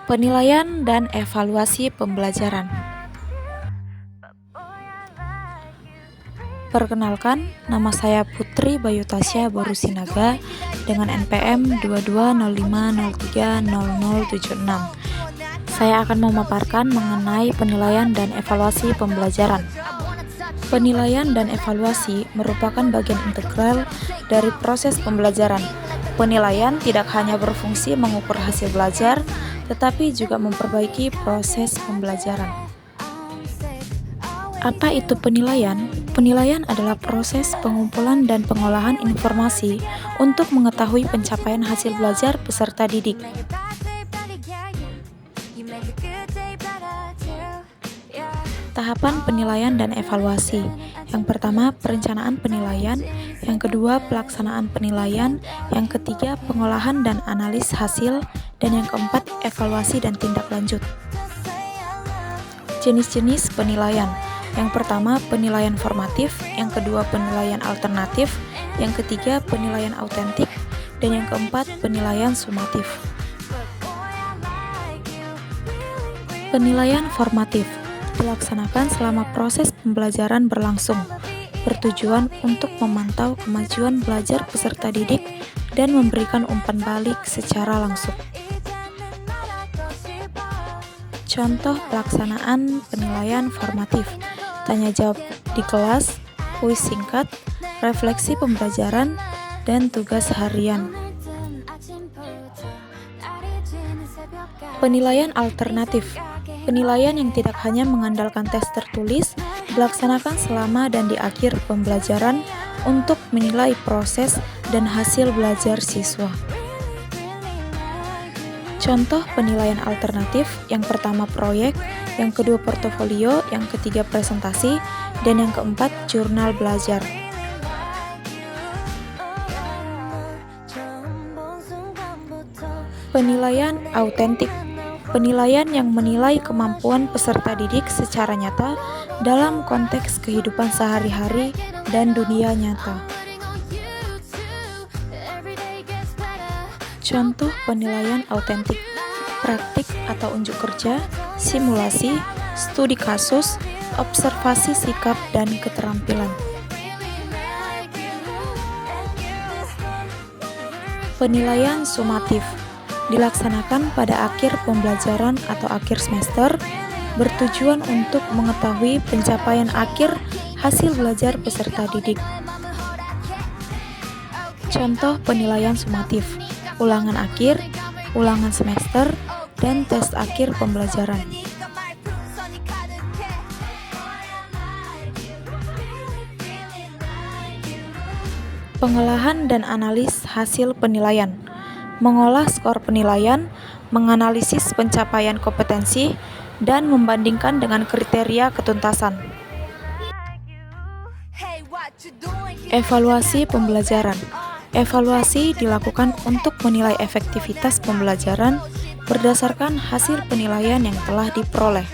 Penilaian dan evaluasi pembelajaran. Perkenalkan, nama saya Putri Bayu Tasya Borusinaga dengan NPM 2205030076. Saya akan memaparkan mengenai penilaian dan evaluasi pembelajaran. Penilaian dan evaluasi merupakan bagian integral dari proses pembelajaran. Penilaian tidak hanya berfungsi mengukur hasil belajar, tetapi juga memperbaiki proses pembelajaran. Apa itu penilaian? Penilaian adalah proses pengumpulan dan pengolahan informasi untuk mengetahui pencapaian hasil belajar peserta didik. Tahapan penilaian dan evaluasi. Yang pertama, perencanaan penilaian. Yang kedua, pelaksanaan penilaian. Yang ketiga, pengolahan dan analis hasil. Dan yang keempat, evaluasi dan tindak lanjut. Jenis-jenis penilaian. Yang pertama, penilaian formatif. Yang kedua, penilaian alternatif. Yang ketiga, penilaian autentik. Dan yang keempat, penilaian sumatif. Penilaian formatif dilaksanakan selama proses pembelajaran berlangsung, bertujuan untuk memantau kemajuan belajar peserta didik dan memberikan umpan balik secara langsung. Contoh pelaksanaan penilaian formatif: tanya jawab di kelas, kuis singkat, refleksi pembelajaran, dan tugas harian. Penilaian alternatif. Penilaian yang tidak hanya mengandalkan tes tertulis, dilaksanakan selama dan di akhir pembelajaran untuk menilai proses dan hasil belajar siswa. Contoh penilaian alternatif: yang pertama proyek, yang kedua portofolio, yang ketiga presentasi, dan yang keempat jurnal belajar. Penilaian autentik. Penilaian yang menilai kemampuan peserta didik secara nyata dalam konteks kehidupan sehari-hari dan dunia nyata. Contoh penilaian autentik: praktik atau unjuk kerja, simulasi, studi kasus, observasi sikap dan keterampilan. Penilaian sumatif dilaksanakan pada akhir pembelajaran atau akhir semester, bertujuan untuk mengetahui pencapaian akhir hasil belajar peserta didik. Contoh penilaian sumatif: ulangan akhir, ulangan semester, dan tes akhir pembelajaran. Pengolahan dan analis hasil penilaian. Mengolah skor penilaian, menganalisis pencapaian kompetensi, dan membandingkan dengan kriteria ketuntasan. Evaluasi pembelajaran. Evaluasi dilakukan untuk menilai efektivitas pembelajaran berdasarkan hasil penilaian yang telah diperoleh.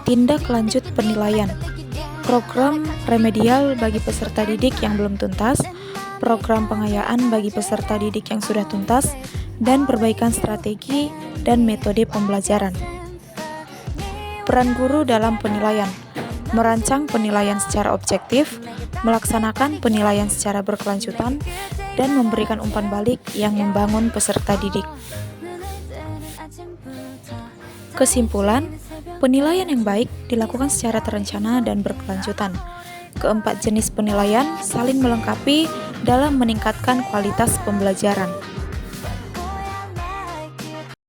Tindak lanjut penilaian. Program remedial bagi peserta didik yang belum tuntas, program pengayaan bagi peserta didik yang sudah tuntas, dan perbaikan strategi dan metode pembelajaran. Peran guru dalam penilaian: merancang penilaian secara objektif, melaksanakan penilaian secara berkelanjutan, dan memberikan umpan balik yang membangun peserta didik. Kesimpulan: penilaian yang baik dilakukan secara terencana dan berkelanjutan. Keempat jenis penilaian saling melengkapi dalam meningkatkan kualitas pembelajaran.